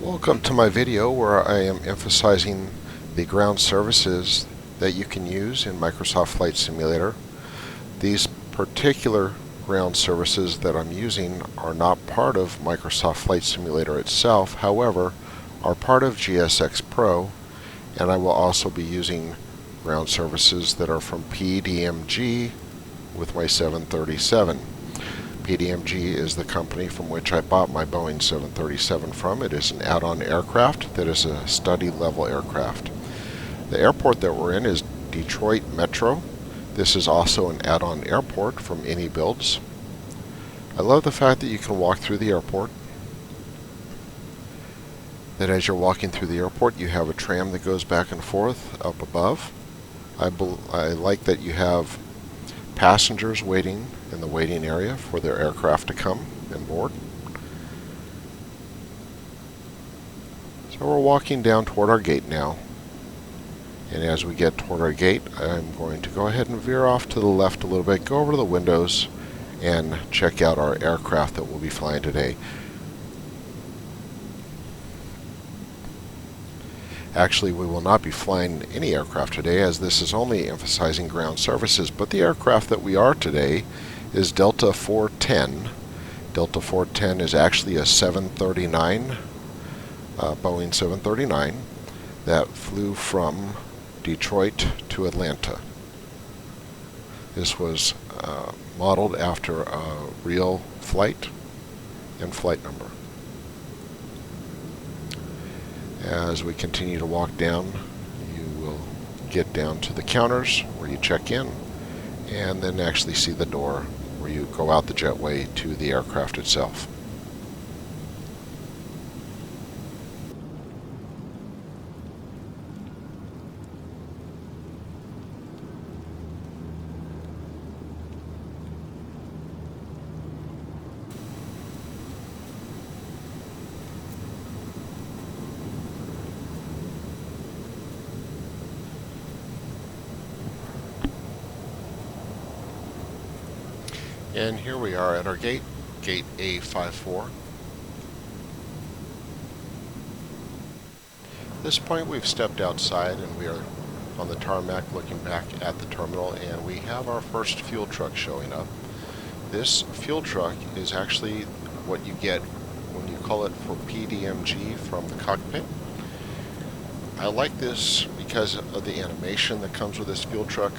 Welcome to my video where I am emphasizing the ground services that you can use in Microsoft Flight Simulator. These particular ground services that I'm using are not part of Microsoft Flight Simulator itself, however, are part of GSX Pro, and I will also be using ground services that are from PMDG with my 737. PMDG is the company from which I bought my Boeing 737 from. It is an add-on aircraft that is a study level aircraft. The airport that we're in is Detroit Metro. This is also an add-on airport from Any Builds. I love the fact that you can walk through the airport. That as you're walking through the airport, you have a tram that goes back and forth up above. I like that you have passengers waiting in the waiting area for their aircraft to come and board. So we're walking down toward our gate now. And as we get toward our gate, I'm going to go ahead and veer off to the left a little bit, go over to the windows, and check out our aircraft that we'll be flying today. Actually, we will not be flying any aircraft today, as this is only emphasizing ground services, but the aircraft that we are today is Delta 410. Delta 410 is actually a 739, Boeing 739, that flew from Detroit to Atlanta. This was modeled after a real flight and flight number. As we continue to walk down, you will get down to the counters where you check in, and then actually see the door where you go out the jetway to the aircraft itself. And here we are at our gate, gate A54. At this point we've stepped outside and we are on the tarmac looking back at the terminal, and we have our first fuel truck showing up. This fuel truck is actually what you get when you call it for PMDG from the cockpit. I like this because of the animation that comes with this fuel truck.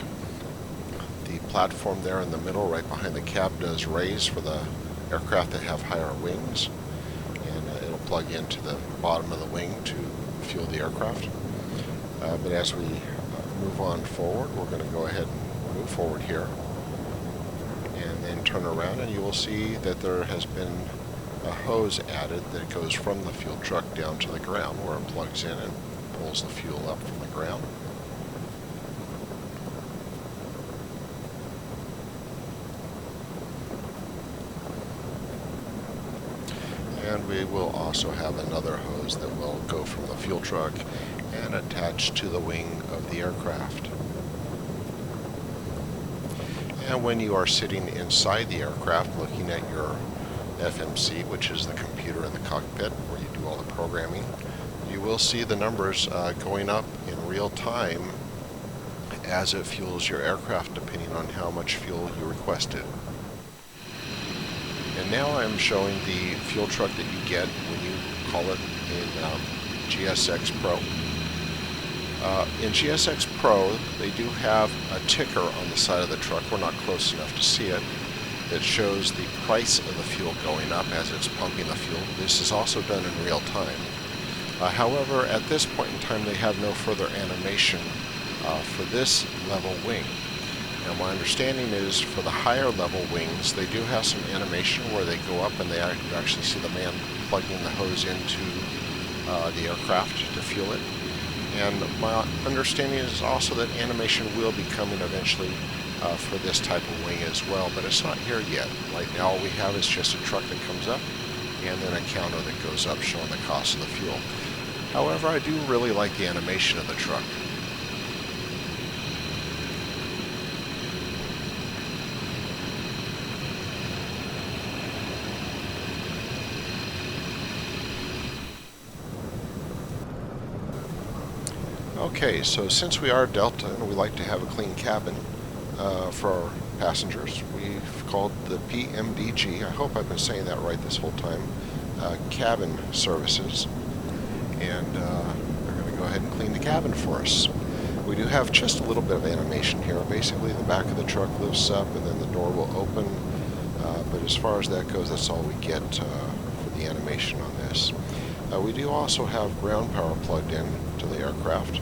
The platform there in the middle, right behind the cab, does raise for the aircraft that have higher wings, and it'll plug into the bottom of the wing to fuel the aircraft. But as we move on forward, we're going to go ahead and move forward here, and then turn around, and you will see that there has been a hose added that goes from the fuel truck down to the ground, where it plugs in and pulls the fuel up from the ground. And we will also have another hose that will go from the fuel truck and attach to the wing of the aircraft. And when you are sitting inside the aircraft looking at your FMC, which is the computer in the cockpit where you do all the programming, you will see the numbers going up in real time as it fuels your aircraft, depending on how much fuel you requested. And now I'm showing the fuel truck that you get when you call it in GSX Pro. In GSX Pro, they do have a ticker on the side of the truck. We're not close enough to see it. It shows the price of the fuel going up as it's pumping the fuel. This is also done in real time. However, at this point in time, they have no further animation for this level wing. Now, my understanding is for the higher level wings, they do have some animation where they go up and they actually see the man plugging the hose into the aircraft to fuel it. And my understanding is also that animation will be coming eventually for this type of wing as well, but it's not here yet. Right now, all we have is just a truck that comes up and then a counter that goes up showing the cost of the fuel. However, I do really like the animation of the truck. Okay, so since we are Delta and we like to have a clean cabin for our passengers, we've called the PMDG, I hope I've been saying that right this whole time, cabin services, and they're going to go ahead and clean the cabin for us. We do have just a little bit of animation here. Basically, the back of the truck lifts up and then the door will open, but as far as that goes, that's all we get for the animation on this. We do also have ground power plugged in to the aircraft,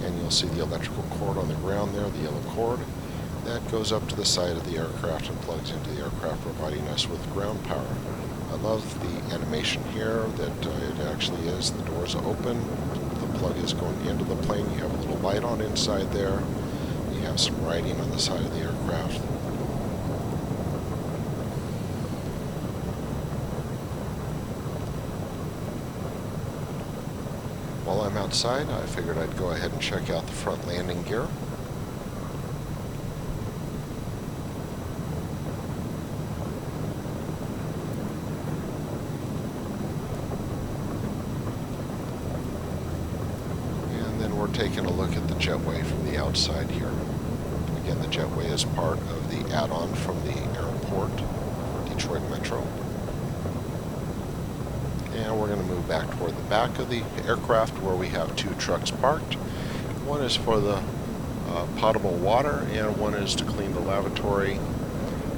and you'll see the electrical cord on the ground there, the yellow cord. That goes up to the side of the aircraft and plugs into the aircraft, providing us with ground power. I love the animation here that it actually is. The doors open, the plug is going into the plane, you have a little light on inside there, you have some writing on the side of the aircraft. While I'm outside, I figured I'd go ahead and check out the front landing gear. And then we're taking a look at the Jetway from the outside here. Again, the Jetway is part of the add-on from the airport, Detroit Metro. And we're going to move back toward the back of the aircraft where we have two trucks parked. One is for the potable water and one is to clean the lavatory.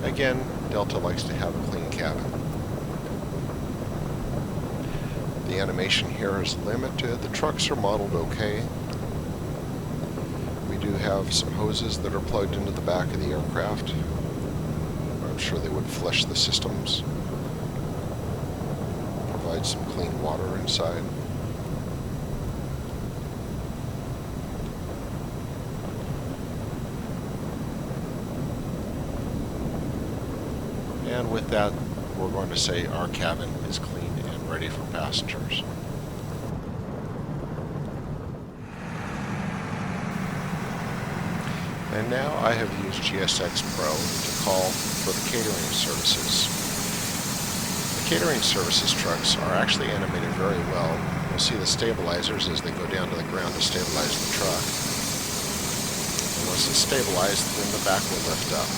Again, Delta likes to have a clean cabin. The animation here is limited. The trucks are modeled okay. We do have some hoses that are plugged into the back of the aircraft. I'm sure they would flush the systems. Provide some clean water inside. And with that, we're going to say our cabin is clean and ready for passengers. And now I have used GSX Pro to call for the catering services. The catering services trucks are actually animated very well. You'll see the stabilizers as they go down to the ground to stabilize the truck. And once it's stabilized, then the back will lift up.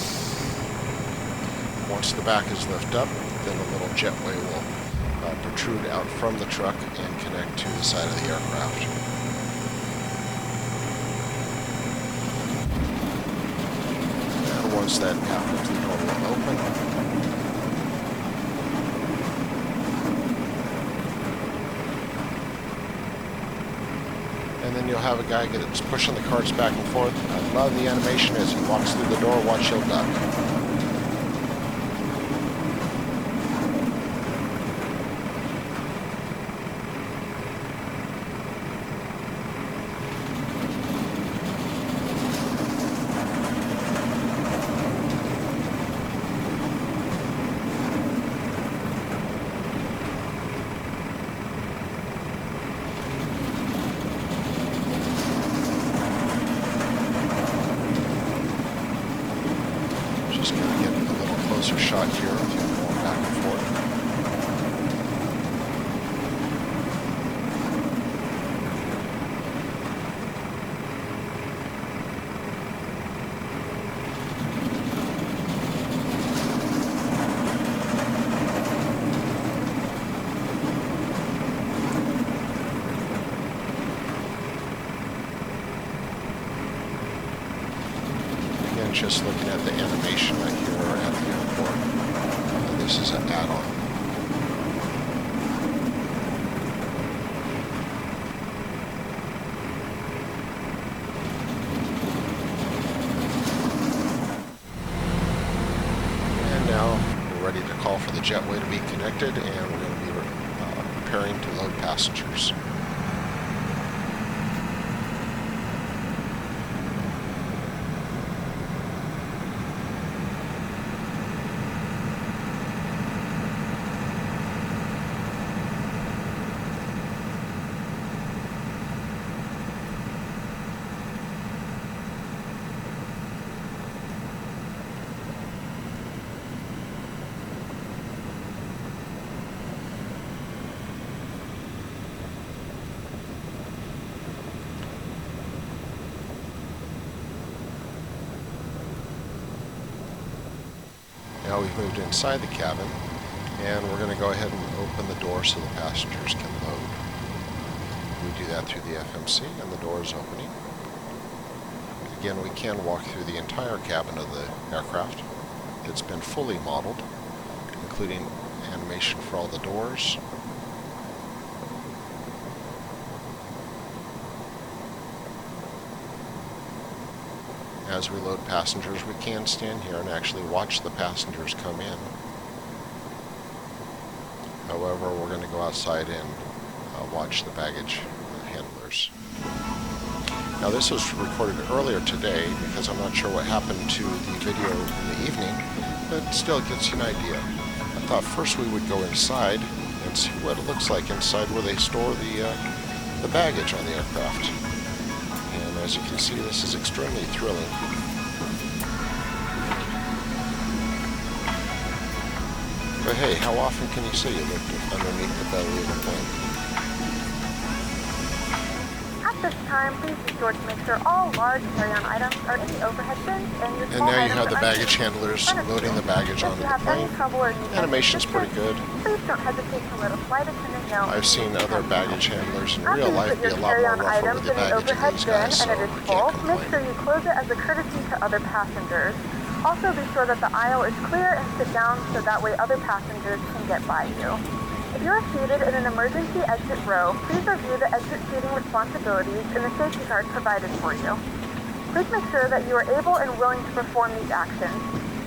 Once the back is lifted up, then the little jetway will protrude out from the truck and connect to the side of the aircraft. And once that happens, the door will open. And then you'll have a guy that's pushing the carts back and forth. I love the animation as he walks through the door. Watch, he'll duck. Just going to get a little closer shot here of him going back and forth. Again, just looking at the animation right here at the airport. This is an add-on. And now we're ready to call for the jetway to be connected, and we're going to be preparing to load passengers. Now we've moved inside the cabin, and we're going to go ahead and open the door so the passengers can load. We do that through the FMC, and the door is opening. Again, we can walk through the entire cabin of the aircraft. It's been fully modeled, including animation for all the doors. As we load passengers, we can stand here and actually watch the passengers come in. However, we're going to go outside and watch the baggage handlers. Now, this was recorded earlier today because I'm not sure what happened to the video in the evening, but still it gives you an idea. I thought first we would go inside and see what it looks like inside where they store the baggage on the aircraft. And as you can see, this is extremely thrilling. But hey, how often can you say you looked underneath the belly of a plane? At this time, please be sure to make sure all large carry-on items are in the overhead bins and your small now you items have the are baggage handlers loading the baggage onto the plane. Animation's pretty good. Please don't hesitate to let a flight attendant know. I've seen other baggage handlers in real life be a lot more rougher with the baggage than these guys, so and it is I full, can't make sure complain. you close it as a courtesy to other passengers. Also, be sure that the aisle is clear and sit down so that way other passengers can get by you. If you are seated in an emergency exit row, please review the exit seating responsibilities in the safety card provided for you. Please make sure that you are able and willing to perform these actions.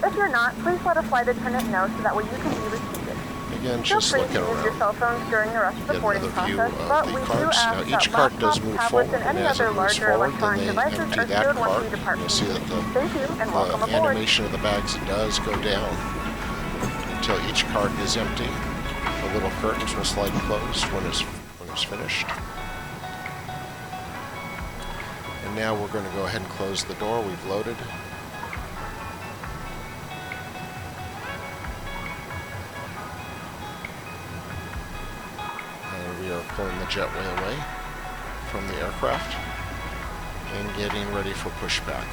If you're not, please let a flight attendant know so that way you can be reseated. Again, Feel just free looking to use your around. cell phones during the rest of the Get boarding another view process, of but the we do carts. ask Now, that each cart does laptops, move tablets, forward, and and any as other it moves larger forward, then electronic they devices empty are that sealed once cart. you depart You'll from see the that seat. Thank you, and welcome the aboard. animation of the bags does go down until each cart is empty. The little curtains will slide closed when it's finished. And now we're going to go ahead and close the door. We've loaded. And we are pulling the Jetway away from the aircraft and getting ready for pushback.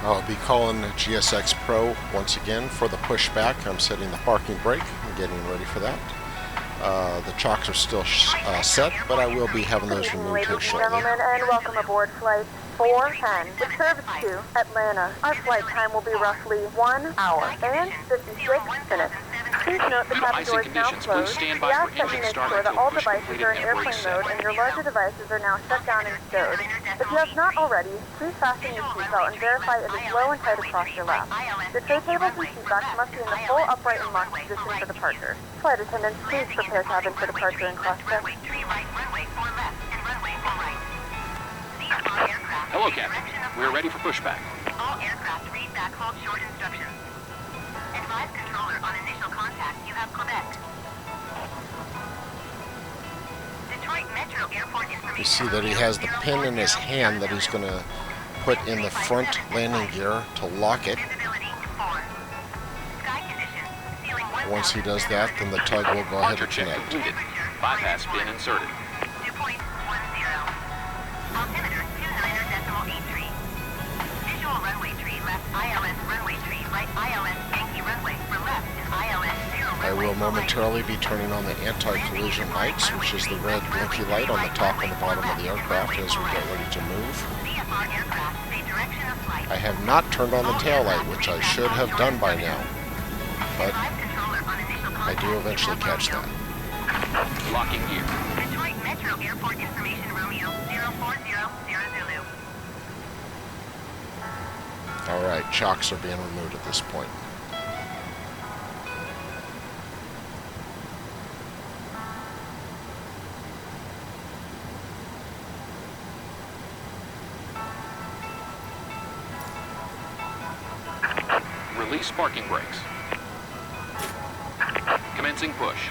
I'll be calling GSX Pro once again for the pushback. I'm setting the parking brake and getting ready for that. The chocks are still set, but I will be having those removed Ladies here and shortly. gentlemen, and welcome aboard flight 410, which serves to Atlanta. Our flight time will be roughly 1 hour and 56 minutes. Please note the cabin door is now closed. We ask that you make sure that all devices are in airplane mode and your larger devices are now shut down and stowed. If you have not already, please fasten your seatbelt and verify it is low and tight across your lap. Your tray tables and seatbacks must be in the full upright and locked position for departure. Flight attendants, please prepare cabin for departure and cross-check. Hello, Captain. We are ready for pushback. All aircraft read back hold short instructions. Advise controller on initial contact. You have Quebec. Detroit Metro Airport information. You see that he has the pin in his hand that he's going to put in the front landing gear to lock it. Visibility 4. Sky conditions. Ceiling 1,000. Once he does that, then the tug will go ahead Departure and check connect. completed. Bypass pin inserted. 2.10. Altimeter 29.83. Visual runway tree left ILS runway tree right ILS Yankee runway for left and ILS 0 runway. I will momentarily be turning on the anti-collision lights, which is the red blinky light on the top and the bottom of the aircraft as we get ready to move. VFR aircraft say direction of flight. I have not turned on the tail light, which I should have done by now, but Advise controller on initial I do contact. eventually catch that. Locking gear. Detroit Metro Airport information Romeo 040 Zulu. All right, chocks are being removed at this point. Release parking brakes. Commencing push.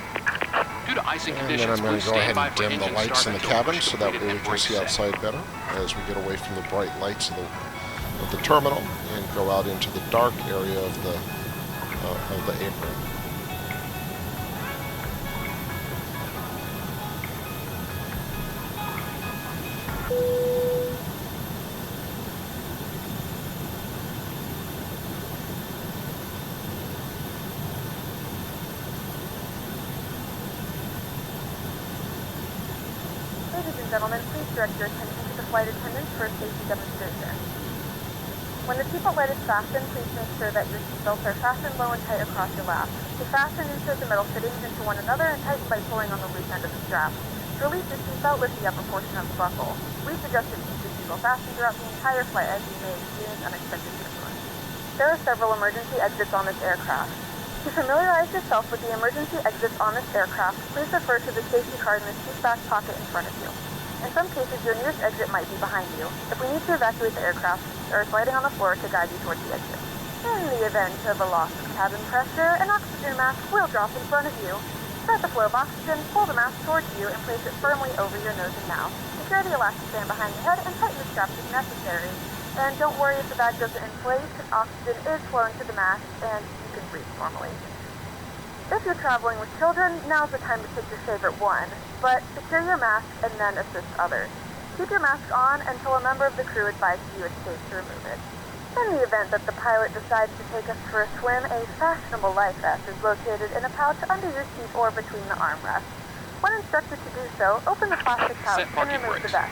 Due to icing And then conditions, I'm going please to go stand ahead by and for dim the engine lights start in the until cabin push so that way completed we and can see brake set. outside better as we get away from the bright lights of the terminal and go out into the dark area of the apron. gentlemen, please direct your attention to the flight attendants for a safety demonstration. When the seatbelt light is fastened, please make sure that your seatbelts are fastened low and tight across your lap. To fasten, insert the metal fittings into one another and tighten by pulling on the loose end of the strap. To release your seatbelt, lift the upper portion of the buckle. Please adjust it to keep your seatbelt fastened throughout the entire flight as you may experience unexpected turbulence. There are several emergency exits on this aircraft. To familiarize yourself with the emergency exits on this aircraft, please refer to the safety card in the seat back pocket in front of you. In some cases, your nearest exit might be behind you. If we need to evacuate the aircraft, there is lighting on the floor to guide you towards the exit. In the event of a loss of cabin pressure, an oxygen mask will drop in front of you. Start the flow of oxygen, pull the mask towards you, and place it firmly over your nose and mouth. Secure the elastic band behind your head and tighten the straps if necessary. And don't worry if the bag doesn't inflate, because oxygen is flowing to the mask and you can breathe normally. If you're traveling with children, now's the time to pick your favorite one, but secure your mask and then assist others. Keep your mask on until a member of the crew advises you it's safe to remove it. In the event that the pilot decides to take us for a swim, a fashionable life vest is located in a pouch under your seat or between the armrests. When instructed to do so, open the plastic pouch and remove the vest.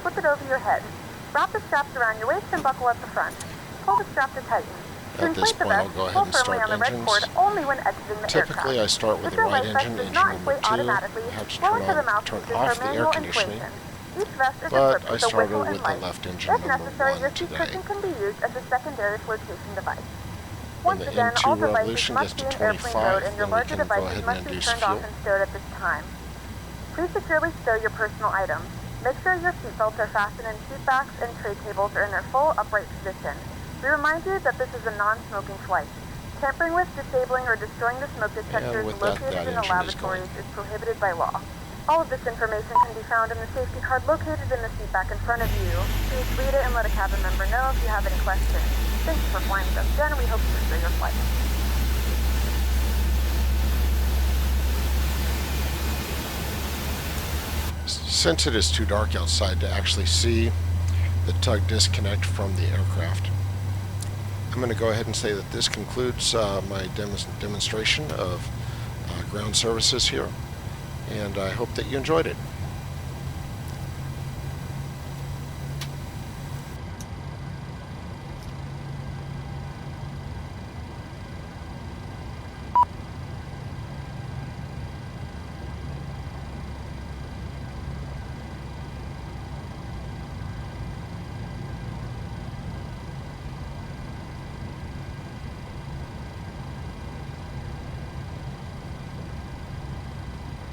Flip it over your head. Wrap the straps around your waist and buckle at the front. Pull the strap to tighten. At this point, I'll go ahead and start engines. Typically, I start with the right engine, engine number 2. I have to turn off the air conditioning, but I started with the left engine number 1 today. Can be used as a secondary flotation device. When Once the again, N2 all devices revolution must gets be to in airplane 25, mode and your then we larger can go devices ahead must and be induce turned off fuel. and stowed at this time. Please securely stow your personal items. Make sure your seatbelts are fastened and seat backs and tray tables are in their full upright position. We remind you that this is a non-smoking flight. Tampering with, disabling, or destroying the smoke detectors located in the lavatories is prohibited by law. All of this information can be found in the safety card located in the seat back in front of you. Please read it and let a cabin member know if you have any questions. Thank you for flying with us, Jen, and we hope you enjoy your flight. Since it is too dark outside to actually see the tug disconnect from the aircraft, I'm going to go ahead and say that this concludes my demonstration of ground services here, and I hope that you enjoyed it.